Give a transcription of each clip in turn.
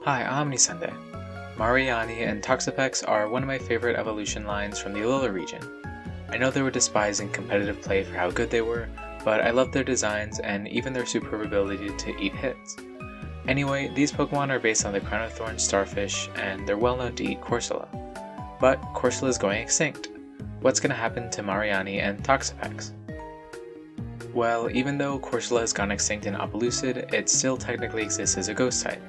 Hi, Sunday. Mareanie and Toxapex are one of my favorite evolution lines from the Alola region. I know they were despised in competitive play for how good they were, but I love their designs and even their superb ability to eat hits. Anyway, these Pokemon are based on the Crown of Thorns starfish, and they're well known to eat Corsola. But Corsola is going extinct. What's going to happen to Mareanie and Toxapex? Well, even though Corsola has gone extinct in Opelucid, it still technically exists as a ghost type.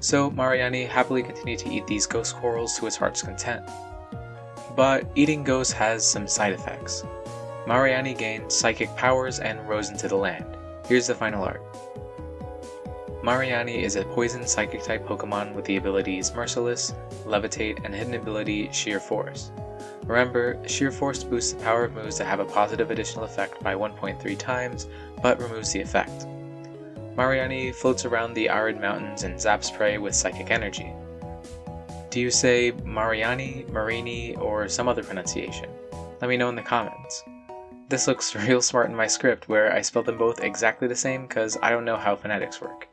So Mareanie happily continued to eat these ghost corals to its heart's content. But eating ghosts has some side effects. Mareanie gained psychic powers and rose into the land. Here's the final art. Mareanie is a poison psychic type Pokemon with the abilities Merciless, Levitate, and hidden ability Sheer Force. Remember, Sheer Force boosts the power of moves that have a positive additional effect by 1.3 times, but removes the effect. Mareanie floats around the arid mountains and zaps prey with psychic energy. Do you say Mareanie, Marini, or some other pronunciation? Let me know in the comments. This looks real smart in my script where I spelled them both exactly the same because I don't know how phonetics work.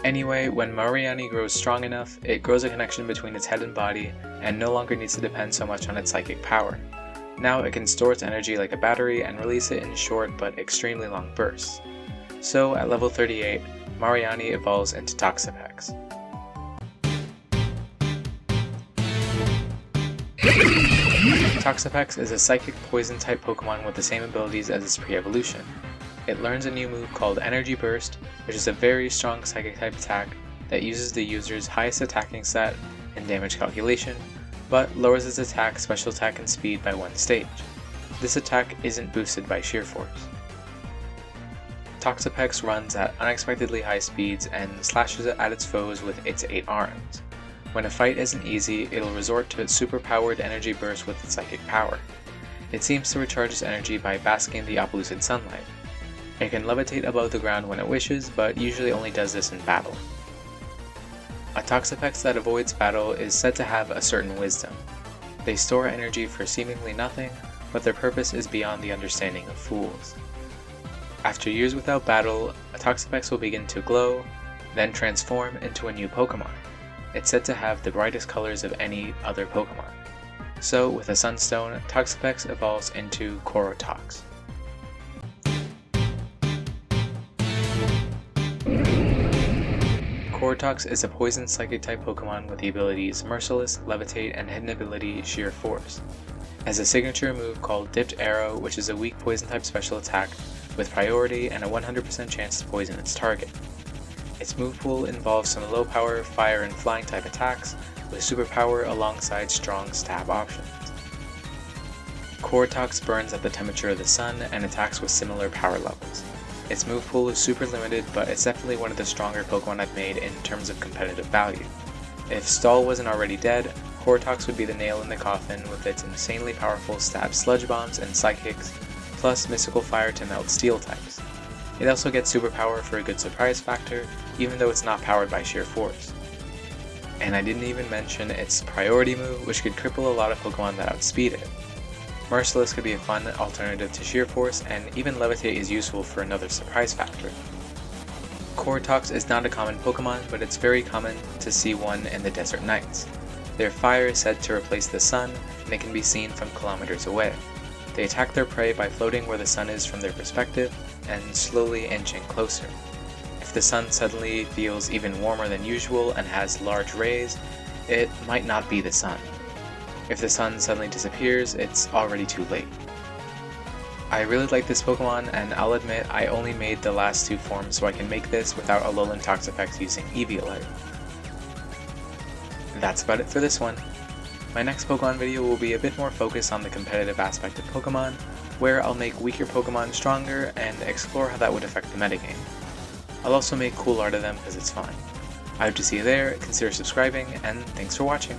Anyway, when Mareanie grows strong enough, it grows a connection between its head and body and no longer needs to depend so much on its psychic power. Now it can store its energy like a battery and release it in short but extremely long bursts. So at level 38, Mareanie evolves into Toxapex. Toxapex is a psychic poison type Pokemon with the same abilities as its pre-evolution. It learns a new move called Energy Burst, which is a very strong psychic type attack that uses the user's highest attacking stat in damage calculation, but lowers its attack, special attack, and speed by one stage. This attack isn't boosted by Sheer Force. Toxapex runs at unexpectedly high speeds and slashes at its foes with its 8 arms. When a fight isn't easy, it'll resort to its super-powered Energy Burst with its psychic power. It seems to recharge its energy by basking in the Opelucid sunlight. It can levitate above the ground when it wishes, but usually only does this in battle. A Toxapex that avoids battle is said to have a certain wisdom. They store energy for seemingly nothing, but their purpose is beyond the understanding of fools. After years without battle, a Toxapex will begin to glow, then transform into a new Pokemon. It's said to have the brightest colors of any other Pokemon. So, with a Sunstone, Toxapex evolves into Corotox. Corotox is a poison psychic type Pokemon with the abilities Merciless, Levitate, and hidden ability Sheer Force. It has a signature move called Dipped Arrow, which is a weak poison type special attack with priority and a 100% chance to poison its target. Its move pool involves some low power, fire, and flying type attacks with superpower alongside strong stab options. Corotox burns at the temperature of the sun and attacks with similar power levels. Its move pool is super limited, but it's definitely one of the stronger Pokemon I've made in terms of competitive value. If Stall wasn't already dead, Corotox would be the nail in the coffin with its insanely powerful stab sludge bombs and psychics, plus mystical fire to melt steel types. It also gets superpower for a good surprise factor, even though it's not powered by Sheer Force. And I didn't even mention its priority move, which could cripple a lot of Pokemon that outspeed it. Merciless could be a fun alternative to Sheer Force, and even Levitate is useful for another surprise factor. Corotox is not a common Pokemon, but it's very common to see one in the Desert Nights. Their fire is said to replace the sun, and it can be seen from kilometers away. They attack their prey by floating where the sun is from their perspective, and slowly inching closer. If the sun suddenly feels even warmer than usual and has large rays, it might not be the sun. If the sun suddenly disappears, it's already too late. I really like this Pokemon, and I'll admit I only made the last 2 forms so I can make this without Alolan Toxapex using Eviolite. That's about it for this one. My next Pokemon video will be a bit more focused on the competitive aspect of Pokemon, where I'll make weaker Pokemon stronger and explore how that would affect the metagame. I'll also make cool art of them because it's fun. I hope to see you there, consider subscribing, and thanks for watching!